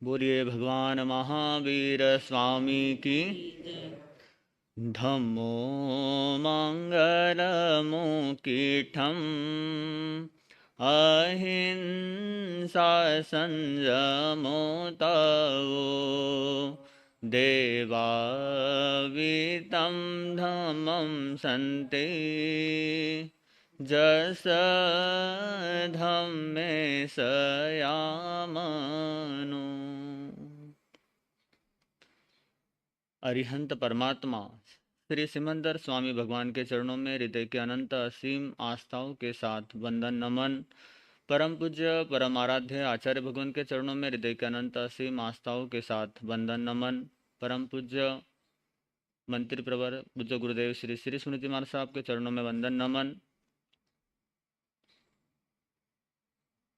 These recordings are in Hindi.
बोलिए भगवान महावीर स्वामी की। धम्मो मंगलमुकीठम अहिंसा संयमो तवो देवावीतं धम्मं सन्ति जस धम्मे सयामनु। अरिहंत परमात्मा श्री सिमंदर स्वामी भगवान के चरणों में हृदय के अनंत असीम आस्थाओं के साथ वंदन नमन। परम पूज्य परम आराध्य आचार्य भगवान के चरणों में हृदय के अनंत असीम आस्थाओं के साथ वंदन नमन। परम पूज्य मंत्री प्रवर पूज्य गुरुदेव श्री श्री सुनीति महाराज साहब के चरणों में वंदन नमन।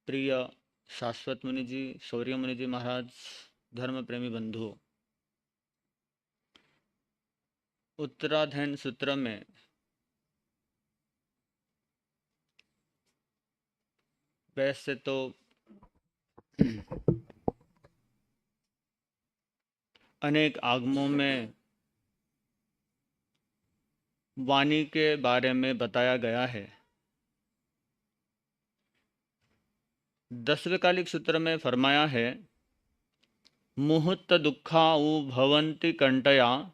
प्रिय शाश्वत मुनि जी, शौर्य मुनि जी महाराज, धर्म प्रेमी बंधुओं, उत्तराधयन सूत्र में वैसे तो अनेक आगमों में वाणी के बारे में बताया गया है। 10वें कालिक सूत्र में फरमाया है, मुहूर्त दुखा उ भवंति कंटया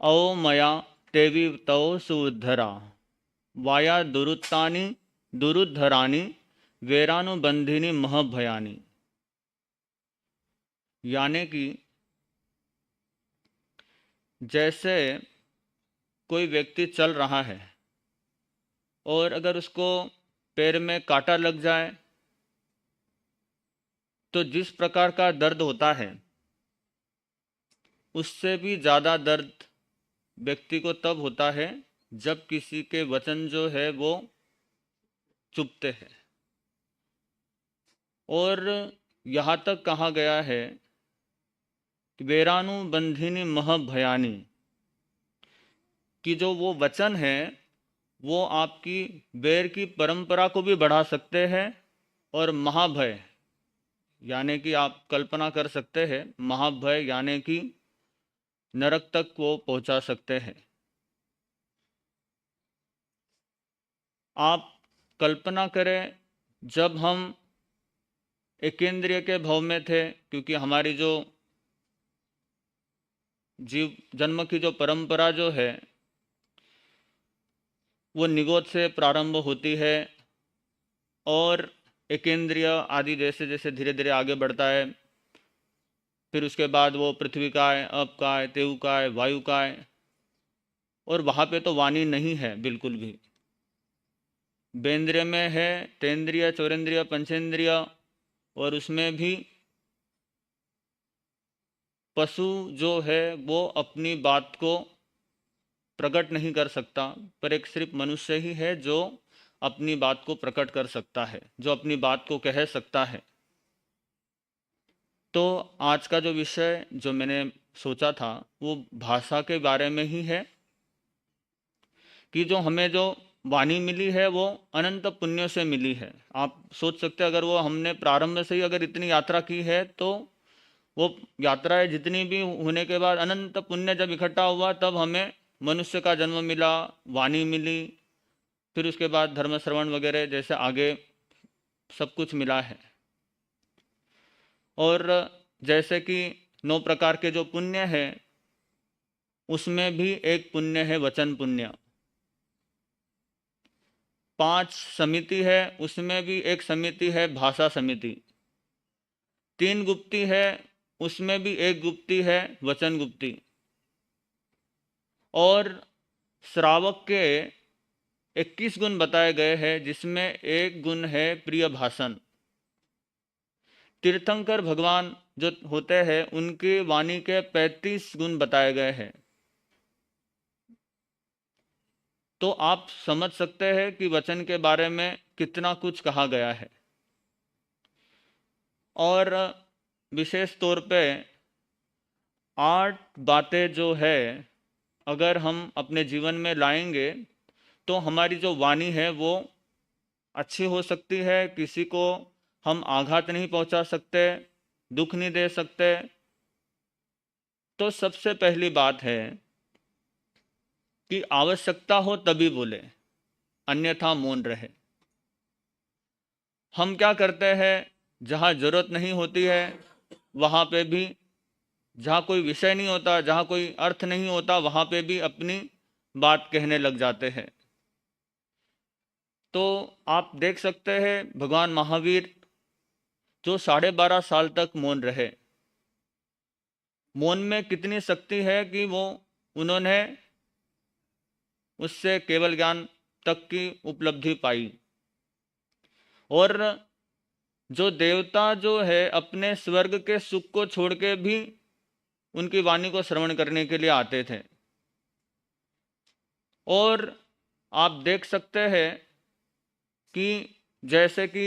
अवमया तेवी तव सुउद्धरा वाया दुरुत्तानि दुरुद्धरानि वेरानुबंधिनी महभयानी। यानी कि जैसे कोई व्यक्ति चल रहा है और अगर उसको पैर में कांटा लग जाए तो जिस प्रकार का दर्द होता है उससे भी ज़्यादा दर्द व्यक्ति को तब होता है जब किसी के वचन जो है वो चुभते हैं। और यहाँ तक कहा गया है कि वेरानुबंधिनी महभयानी, कि जो वो वचन है वो आपकी वैर की परंपरा को भी बढ़ा सकते हैं और महाभय यानी कि आप कल्पना कर सकते हैं, महाभय यानी कि नरक तक को पहुंचा सकते हैं। आप कल्पना करें, जब हम एकेंद्रिय के भाव में थे, क्योंकि हमारी जो जीव जन्म की जो परंपरा जो है वो निगोद से प्रारंभ होती है और एकेंद्रिय आदि जैसे जैसे धीरे धीरे आगे बढ़ता है, फिर उसके बाद वो पृथ्वी काय, अप काय, तेऊ काय, वायु काय, और वहाँ पे तो वाणी नहीं है बिल्कुल भी। बेंद्रिय में है तेंद्रिय, चौरेंद्रिय, पंचेंद्रिय, और उसमें भी पशु जो है वो अपनी बात को प्रकट नहीं कर सकता, पर एक सिर्फ मनुष्य ही है जो अपनी बात को प्रकट कर सकता है, जो अपनी बात को कह सकता है। तो आज का जो विषय जो मैंने सोचा था वो भाषा के बारे में ही है, कि जो हमें जो वाणी मिली है वो अनंत पुण्यों से मिली है। आप सोच सकते हैं, अगर वो हमने प्रारंभ से ही अगर इतनी यात्रा की है तो वो यात्राएं जितनी भी होने के बाद अनंत पुण्य जब इकट्ठा हुआ तब हमें मनुष्य का जन्म मिला, वाणी मिली, फिर उसके बाद धर्म श्रवण वगैरह जैसे आगे सब कुछ मिला है। और जैसे कि 9 प्रकार के जो पुण्य है उसमें भी एक पुण्य है वचन पुण्य। 5 समिति है उसमें भी एक समिति है भाषा समिति। 3 गुप्ती है उसमें भी एक गुप्ती है वचन गुप्ती। और श्रावक के 21 गुण बताए गए हैं जिसमें एक गुण है प्रिय भाषण। तीर्थंकर भगवान जो होते हैं उनकी वाणी के 35 गुण बताए गए हैं। तो आप समझ सकते हैं कि वचन के बारे में कितना कुछ कहा गया है। और विशेष तौर पे 8 बातें जो है अगर हम अपने जीवन में लाएंगे तो हमारी जो वाणी है वो अच्छी हो सकती है, किसी को हम आघात नहीं पहुंचा सकते, दुख नहीं दे सकते, तो सबसे पहली बात है कि आवश्यकता हो तभी बोले, अन्यथा मौन रहे। हम क्या करते हैं, जहाँ जरूरत नहीं होती है वहाँ पे भी, जहाँ कोई विषय नहीं होता, जहाँ कोई अर्थ नहीं होता, वहाँ पे भी अपनी बात कहने लग जाते हैं। तो आप देख सकते हैं भगवान महावीर जो 12.5 साल तक मौन रहे, मौन में कितनी शक्ति है कि वो उन्होंने उससे केवल ज्ञान तक की उपलब्धि पाई। और जो देवता जो है अपने स्वर्ग के सुख को छोड़ के भी उनकी वाणी को श्रवण करने के लिए आते थे। और आप देख सकते हैं कि जैसे कि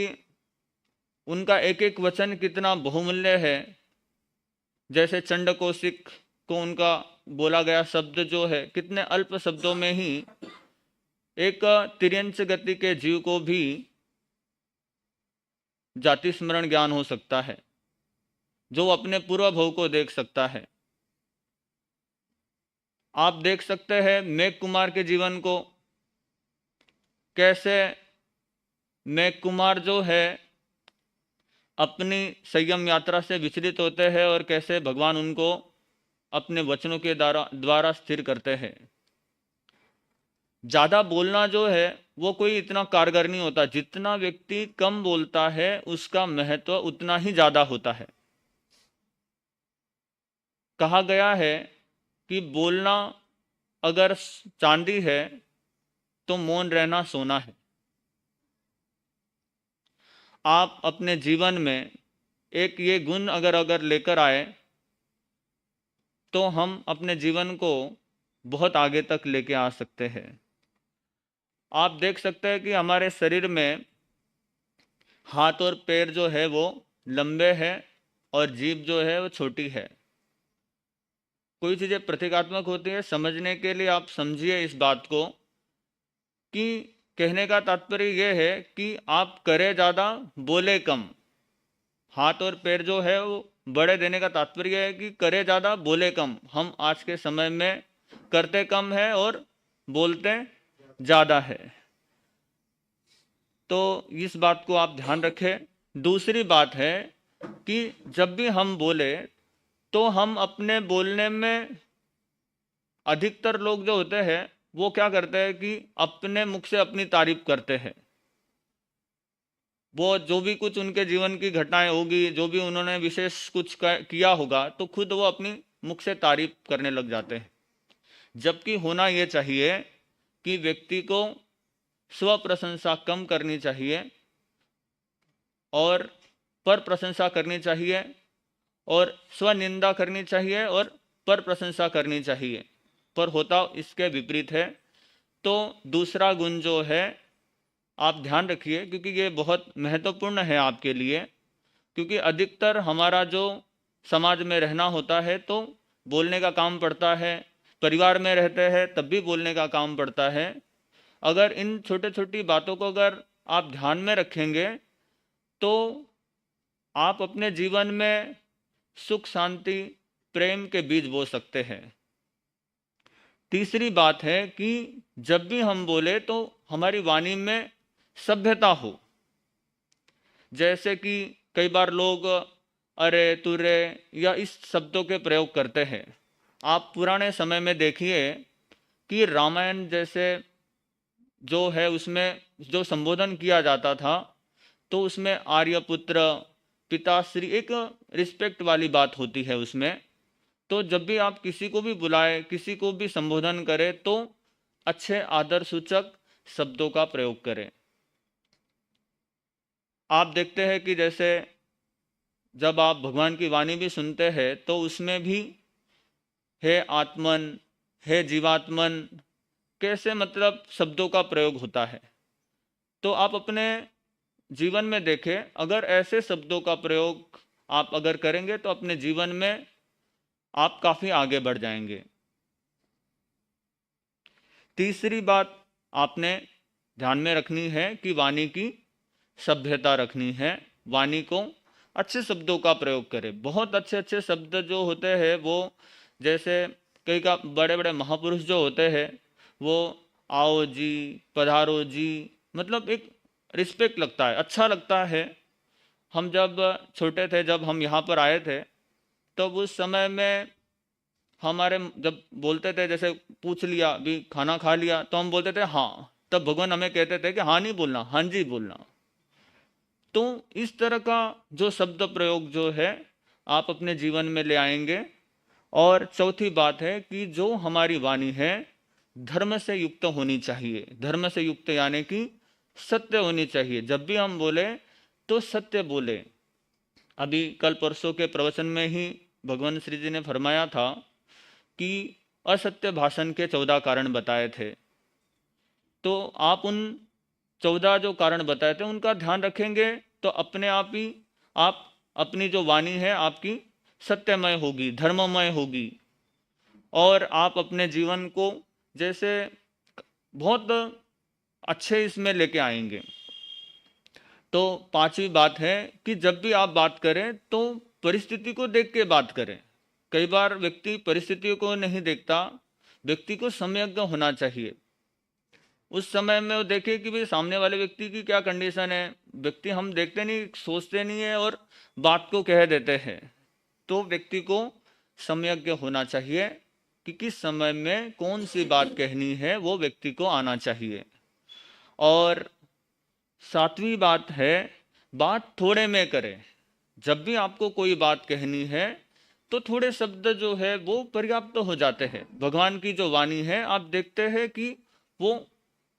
उनका एक एक वचन कितना बहुमूल्य है। जैसे चंडकौशिक को उनका बोला गया शब्द जो है, कितने अल्प शब्दों में ही एक तिर्यंच गति के जीव को भी जाति स्मरण ज्ञान हो सकता है, जो अपने पूर्व भव को देख सकता है। आप देख सकते हैं मेघ कुमार के जीवन को, कैसे मेघ कुमार जो है अपनी संयम यात्रा से विचलित होते हैं और कैसे भगवान उनको अपने वचनों के द्वारा स्थिर करते हैं। ज़्यादा बोलना जो है वो कोई इतना कारगर नहीं होता, जितना व्यक्ति कम बोलता है उसका महत्व उतना ही ज़्यादा होता है। कहा गया है कि बोलना अगर चांदी है तो मौन रहना सोना है। आप अपने जीवन में एक ये गुण अगर लेकर आए तो हम अपने जीवन को बहुत आगे तक लेके आ सकते हैं। आप देख सकते हैं कि हमारे शरीर में हाथ और पैर जो है वो लंबे हैं और जीभ जो है वो छोटी है। कोई चीज़ें प्रतीकात्मक होती है, समझने के लिए आप समझिए इस बात को कि कहने का तात्पर्य यह है कि आप करें ज़्यादा बोले कम। हाथ और पैर जो है वो बड़े देने का तात्पर्य है कि करे ज़्यादा बोले कम। हम आज के समय में करते कम है और बोलते ज़्यादा है, तो इस बात को आप ध्यान रखें। दूसरी बात है कि जब भी हम बोले तो हम अपने बोलने में, अधिकतर लोग जो होते हैं वो क्या करते हैं कि अपने मुख से अपनी तारीफ करते हैं। वो जो भी कुछ उनके जीवन की घटनाएं होगी, जो भी उन्होंने विशेष कुछ किया होगा, तो खुद वो अपनी मुख से तारीफ करने लग जाते हैं। जबकि होना ये चाहिए कि व्यक्ति को स्व प्रशंसा कम करनी चाहिए और पर प्रशंसा करनी चाहिए, और स्व निंदा करनी चाहिए और पर प्रशंसा करनी चाहिए। पर होता इसके विपरीत है। तो दूसरा गुण जो है आप ध्यान रखिए, क्योंकि ये बहुत महत्वपूर्ण है आपके लिए। क्योंकि अधिकतर हमारा जो समाज में रहना होता है तो बोलने का काम पड़ता है, परिवार में रहते हैं तब भी बोलने का काम पड़ता है। अगर इन छोटे छोटी बातों को अगर आप ध्यान में रखेंगे तो आप अपने जीवन में सुख, शांति, प्रेम के बीज बो सकते हैं। तीसरी बात है कि जब भी हम बोले तो हमारी वाणी में सभ्यता हो। जैसे कि कई बार लोग अरे, तुरे या इस शब्दों के प्रयोग करते हैं। आप पुराने समय में देखिए कि रामायण जैसे जो है उसमें जो संबोधन किया जाता था तो उसमें आर्यपुत्र, पिताश्री, एक रिस्पेक्ट वाली बात होती है उसमें। तो जब भी आप किसी को भी बुलाए, किसी को भी संबोधन करें तो अच्छे आदर सूचक शब्दों का प्रयोग करें। आप देखते हैं कि जैसे जब आप भगवान की वाणी भी सुनते हैं तो उसमें भी हे आत्मन, हे जीवात्मन, कैसे मतलब शब्दों का प्रयोग होता है। तो आप अपने जीवन में देखें, अगर ऐसे शब्दों का प्रयोग आप अगर करेंगे तो अपने जीवन में आप काफ़ी आगे बढ़ जाएंगे। तीसरी बात आपने ध्यान में रखनी है कि वाणी की सभ्यता रखनी है। वाणी को अच्छे शब्दों का प्रयोग करें। बहुत अच्छे अच्छे शब्द जो होते हैं वो, जैसे कई का बड़े बड़े महापुरुष जो होते हैं वो आओ जी, पधारो जी, मतलब एक रिस्पेक्ट लगता है, अच्छा लगता है। हम जब छोटे थे, जब हम यहाँ पर आए थे, तब उस समय में हमारे जब बोलते थे, जैसे पूछ लिया भी खाना खा लिया, तो हम बोलते थे हाँ, तब भगवान हमें कहते थे कि हाँ नहीं बोलना, हाँ जी बोलना। तो इस तरह का जो शब्द प्रयोग जो है आप अपने जीवन में ले आएंगे। और चौथी बात है कि जो हमारी वाणी है धर्म से युक्त होनी चाहिए। धर्म से युक्त यानी कि सत्य होनी चाहिए। जब भी हम बोले तो सत्य बोले। अभी कल परसों के प्रवचन में ही भगवान श्री जी ने फरमाया था कि असत्य भाषण के 14 कारण बताए थे। तो आप उन 14 जो कारण बताए थे उनका ध्यान रखेंगे तो अपने आप ही आप अपनी जो वाणी है आपकी सत्यमय होगी, धर्ममय होगी, और आप अपने जीवन को जैसे बहुत अच्छे इसमें लेके आएंगे। तो पांचवी बात है कि जब भी आप बात करें तो परिस्थिति को देख के बात करें। कई बार व्यक्ति परिस्थितियों को नहीं देखता, व्यक्ति को सम्यज्ञ होना चाहिए। उस समय में वो देखे कि भाई सामने वाले व्यक्ति की क्या कंडीशन है। व्यक्ति हम देखते नहीं, सोचते नहीं है और बात को कह देते हैं। तो व्यक्ति को सम्यज्ञ होना चाहिए कि किस समय में कौन सी बात कहनी है, वो व्यक्ति को आना चाहिए। और सातवीं बात है, बात थोड़े में करें। जब भी आपको कोई बात कहनी है तो थोड़े शब्द जो है वो पर्याप्त हो जाते हैं। भगवान की जो वाणी है आप देखते हैं कि वो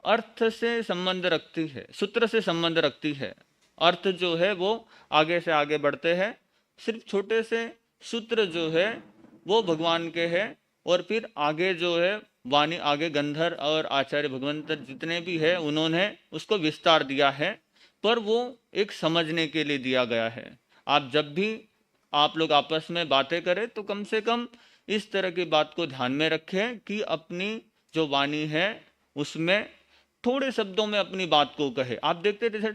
अर्थ से संबंध रखती है, सूत्र से संबंध रखती है। अर्थ जो है वो आगे से आगे बढ़ते हैं। सिर्फ छोटे से सूत्र जो है वो भगवान के हैं, और फिर आगे जो है वाणी आगे गंधर और आचार्य भगवंत जितने भी है उन्होंने उसको विस्तार दिया है, पर वो एक समझने के लिए दिया गया है। आप जब भी आप लोग आपस में बातें करें तो कम से कम इस तरह की बात को ध्यान में रखें कि अपनी जो वाणी है उसमें थोड़े शब्दों में अपनी बात को कहे। आप देखते जैसे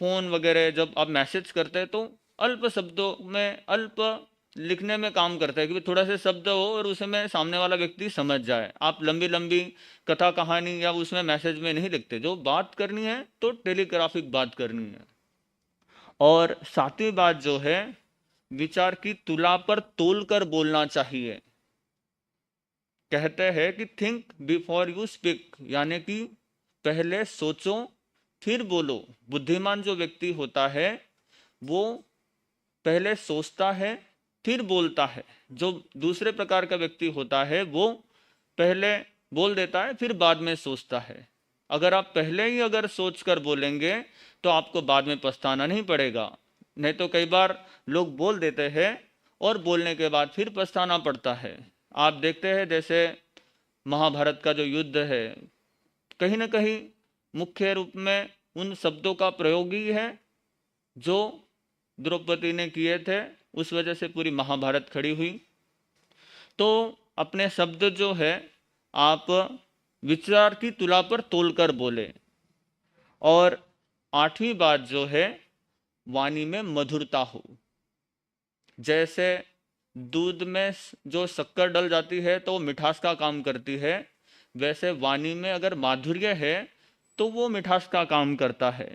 फोन वगैरह जब आप मैसेज करते हैं तो अल्प शब्दों में, अल्प लिखने में काम करता है कि थोड़ा सा शब्द हो और उसमें सामने वाला व्यक्ति समझ जाए। आप लंबी लंबी कथा कहानी या उसमें मैसेज में नहीं लिखते। जो बात करनी है तो टेलीग्राफिक बात करनी है। और सातवीं बात जो है, विचार की तुला पर तोल कर बोलना चाहिए। कहते हैं कि थिंक बिफोर यू स्पीक, यानी कि पहले सोचो फिर बोलो। बुद्धिमान जो व्यक्ति होता है वो पहले सोचता है फिर बोलता है। जो दूसरे प्रकार का व्यक्ति होता है वो पहले बोल देता है फिर बाद में सोचता है। अगर आप पहले ही अगर सोच कर बोलेंगे तो आपको बाद में पछताना नहीं पड़ेगा। नहीं तो कई बार लोग बोल देते हैं और बोलने के बाद फिर पछताना पड़ता है। आप देखते हैं जैसे महाभारत का जो युद्ध है, कहीं ना कहीं मुख्य रूप में उन शब्दों का प्रयोग ही है जो द्रौपदी ने किए थे, उस वजह से पूरी महाभारत खड़ी हुई। तो अपने शब्द जो है आप विचार की तुला पर तोलकर बोले। और आठवीं बात जो है, वाणी में मधुरता हो। जैसे दूध में जो शक्कर डल जाती है तो मिठास का काम करती है, वैसे वाणी में अगर माधुर्य है तो वो मिठास का काम करता है।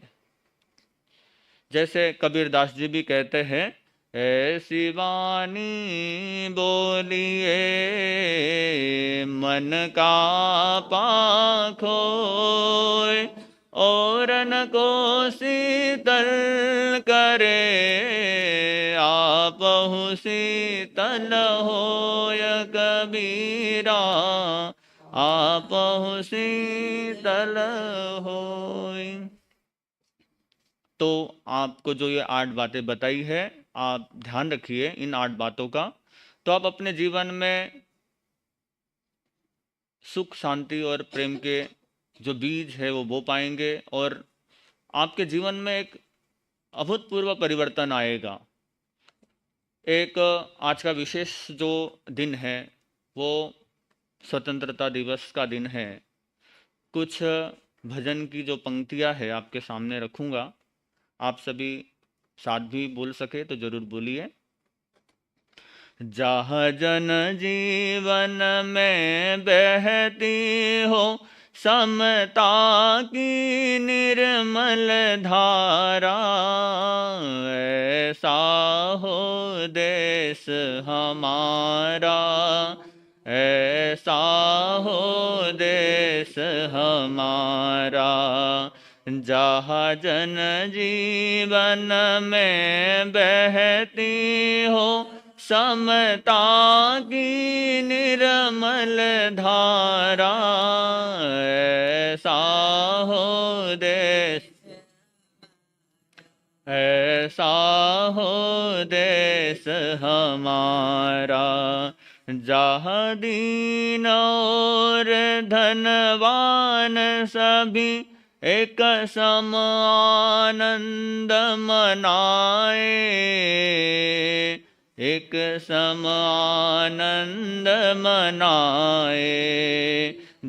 जैसे कबीरदास जी भी कहते हैं, ऐसी वाणी बोलिए मन का पाखोय, और न को शीतल करे आपहु शीतल होय कबीरा, आपहु शीतल होय। तो आपको जो ये 8 बातें बताई है आप ध्यान रखिए इन 8 बातों का, तो आप अपने जीवन में सुख शांति और प्रेम के जो बीज है वो बो पाएंगे, और आपके जीवन में एक अभूतपूर्व परिवर्तन आएगा। एक आज का विशेष जो दिन है वो स्वतंत्रता दिवस का दिन है। कुछ भजन की जो पंक्तियां है आपके सामने रखूंगा, आप सभी साथ भी बोल सके तो जरूर बोलिए। जहाँ जन जीवन में बहती हो समता की निर्मल धारा, ऐसा हो देश हमारा, ऐसा हो देश हमारा। जहाँ जन जीवन में बहती हो समता की निर्मल धारा, ऐसा हो देश, ऐसा हो देश हमारा। जहाँ दीन और धनवान सभी एक सम आनंद मनाए, एक सम आनंद मनाए।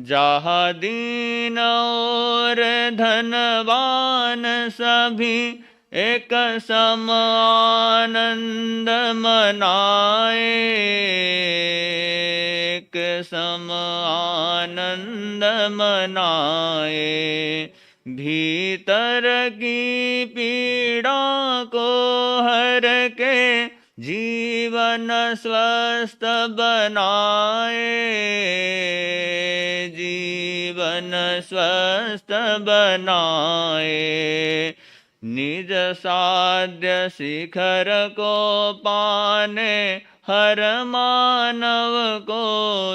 जहाँ दीन और धनवान सभी एक सम आनंद मनाए, एक सम आनंद मनाए। भीतर की पीड़ा को हर के जीवन स्वस्थ बनाए, जीवन स्वस्थ बनाए। निज साध्य शिखर को पाने हर मानव को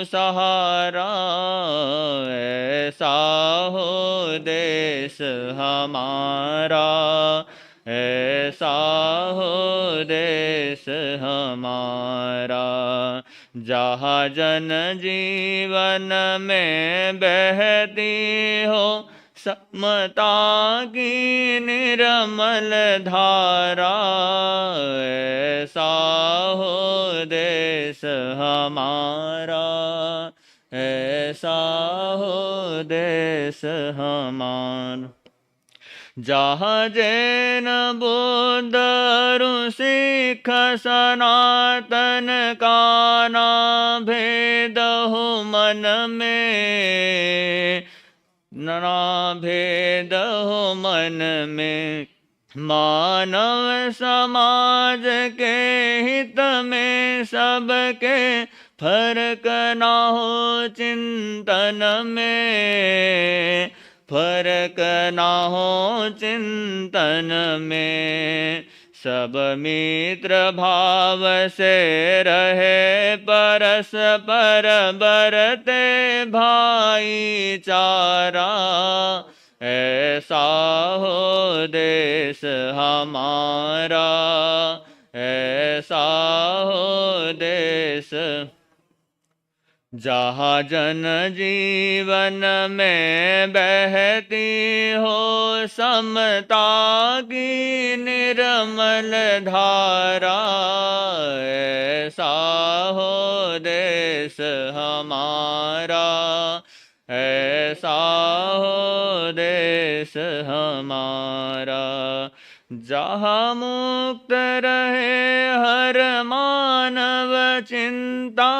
सहारा, ऐसा हो देश हमारा, ऐसा हो देश हमारा। जहाँ जन जीवन में बहती हो समता की निर्मल धारा, ऐसा हो देश हमारा, ऐसा हो देश हमारा। जहाँ जैन बुद्ध सिख सनातन का ना भेद हो मन में, ना भेद हो मन में। मानव समाज के हित में सबके फर्क ना हो चिंतन में, फर्क ना हो चिंतन में। सब मित्र भाव से रहे परस्पर बरते भाईचारा, ऐसा हो देश हमारा, ऐसा हो देश। जहाँ जन जीवन में बहती हो समता की निर्मल धारा, ऐसा हो देश हमारा, ऐसा हो देश हमारा। जहाँ मुक्त रहे हर मानव चिंता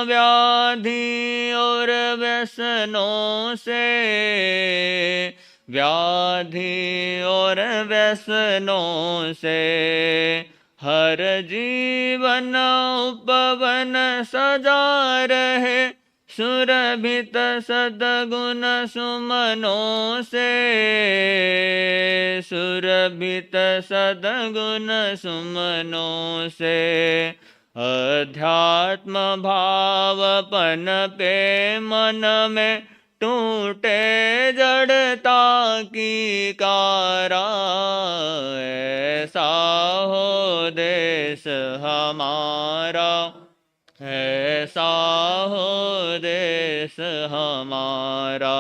व्याधि और व्यसनों से, व्याधि और व्यसनों से। हर जीवन उपवन सजा रहे सुरभित सद्गुण सुमनों से, सुरभित सद्गुण सुमनों से। अध्यात्म भावपन पे मन में टूटे जड़ता की कारा, ऐसा हो देश हमारा, ऐसा हो देश हमारा।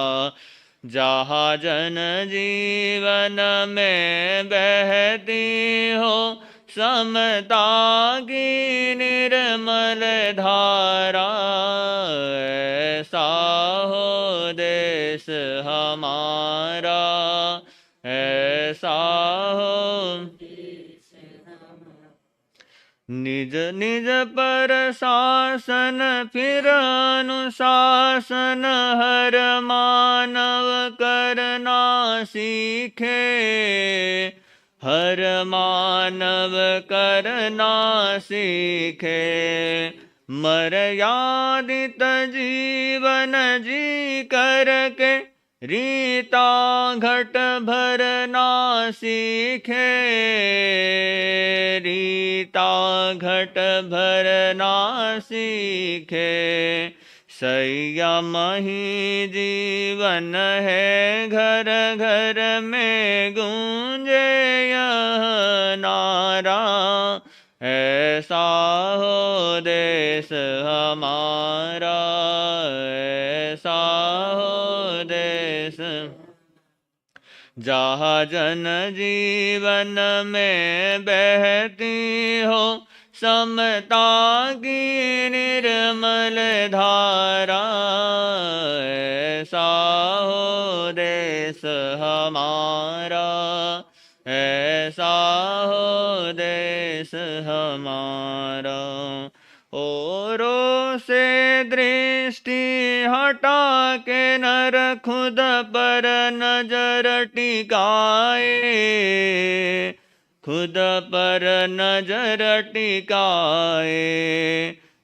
जहाँ जन जीवन में बहती हो समता की निर्मल धारा, ऐसा हो देश हमारा, ऐसा हो, निज निज पर शासन फिर अनुशासन हर मानव करना सीखे, हर मानव करना सीखे। मर्यादित जीवन जी करके रीता घट भरना सीखे, रीता घट भरना सीखे। संयम ही जीवन है घर घर में गूंजे यह नारा, ऐसा हो देश हमारा, ऐसा हो देश। जहाँ जन जीवन में बहती हो समता की निर्मल धारा, ऐसा हो देश हमारा, ऐसा हो देश हमारा। औरों से दृष्टि हटा के नर खुद पर नजर टिकाए, खुद पर नजर टिकाए।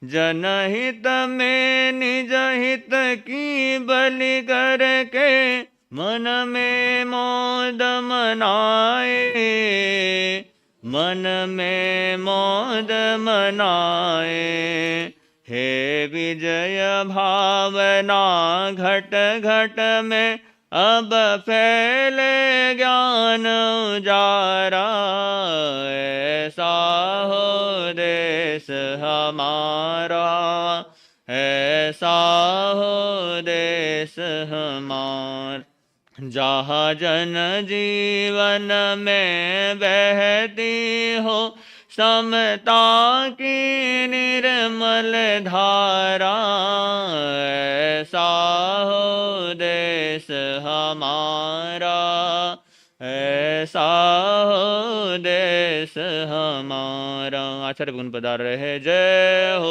जनहित में निज हित की बलि करके मन में मोद मनाए, मन में मोद मनाए। हे विजय भावना घट घट में अब फैले ज्ञान उजारा, ऐसा हो देश हमारा, ऐसा हो देश हमारा। जहाँ जन जीवन में बहती हो समता की निर्मल धारा, ऐसा हो देश हमारा, ऐसा हो देश हमारा। आचार्य गुण पधार रहे। जय हो।